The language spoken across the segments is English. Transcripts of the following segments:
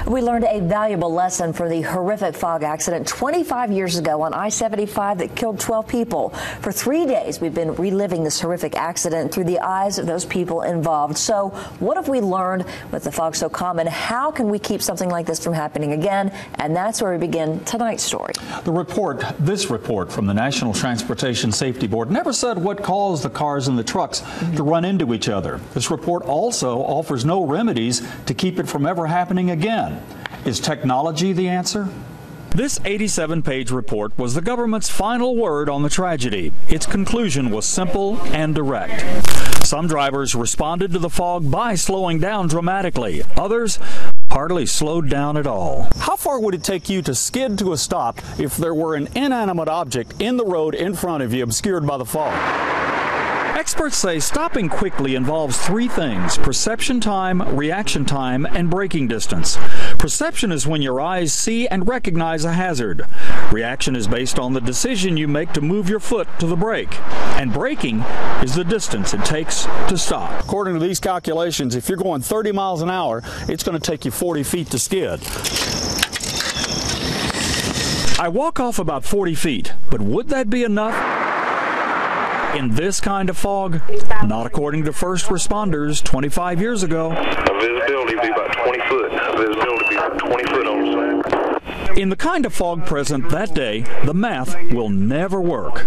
We learned a valuable lesson from the horrific fog accident 25 years ago on I-75 that killed 12 people. For 3 days, we've been reliving this horrific accident through the eyes of those people involved. So what have we learned with the fog so common? How can we keep something like this from happening again? And that's where we begin tonight's story. This report from the National Transportation Safety Board never said what caused the cars and the trucks to run into each other. This report also offers no remedies to keep it from ever happening again. Is technology the answer? This 87-page report was the government's final word on the tragedy. Its conclusion was simple and direct. Some drivers responded to the fog by slowing down dramatically. Others hardly slowed down at all. How far would it take you to skid to a stop if there were an inanimate object in the road in front of you obscured by the fog? Experts say stopping quickly involves three things: perception time, reaction time, and braking distance. Perception is when your eyes see and recognize a hazard. Reaction is based on the decision you make to move your foot to the brake. And braking is the distance it takes to stop. According to these calculations, if you're going 30 miles an hour, it's going to take you 40 feet to skid. I walk off about 40 feet, but would that be enough? In this kind of fog? Not according to first responders 25 years ago. Visibility would be about 20 foot. Visibility would be about 20 foot on the side. In the kind of fog present that day, the math will never work.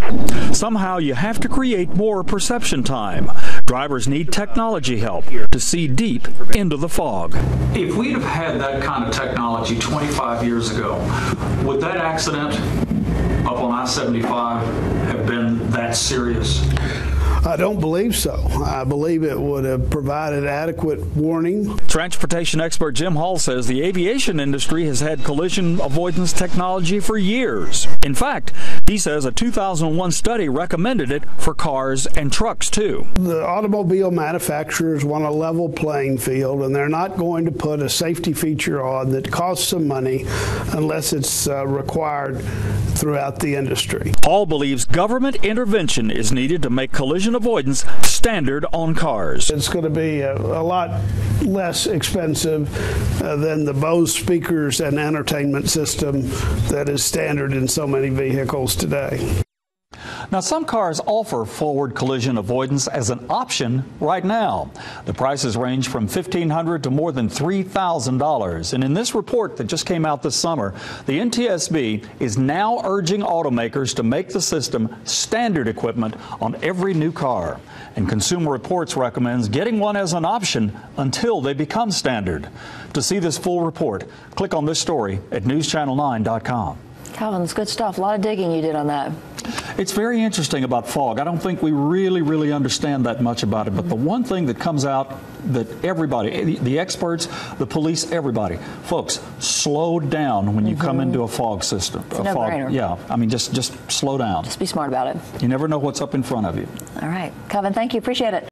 Somehow you have to create more perception time. Drivers need technology help to see deep into the fog. If we'd have had that kind of technology 25 years ago, would that accident up on I-75 have been that serious? I don't believe so. I believe it would have provided adequate warning. Transportation expert Jim Hall says the aviation industry has had collision avoidance technology for years. In fact, he says a 2001 study recommended it for cars and trucks too. The automobile manufacturers want a level playing field, and they're not going to put a safety feature on that costs some money unless it's required throughout the industry. Hall believes government intervention is needed to make collision avoidance standard on cars. It's going to be a lot less expensive than the Bose speakers and entertainment system that is standard in so many vehicles today. Now, some cars offer forward collision avoidance as an option right now. The prices range from $1,500 to more than $3,000. And in this report that just came out this summer, the NTSB is now urging automakers to make the system standard equipment on every new car. And Consumer Reports recommends getting one as an option until they become standard. To see this full report, click on this story at newschannel9.com. Calvin, it's good stuff. A lot of digging you did on that. It's very interesting about fog. I don't think we really understand that much about it. But the one thing that comes out that everybody, the experts, the police, everybody, folks, slow down when you come into a fog system. It's a no-brainer. Yeah, I mean, just slow down. Just be smart about it. You never know what's up in front of you. All right. Calvin, thank you. Appreciate it.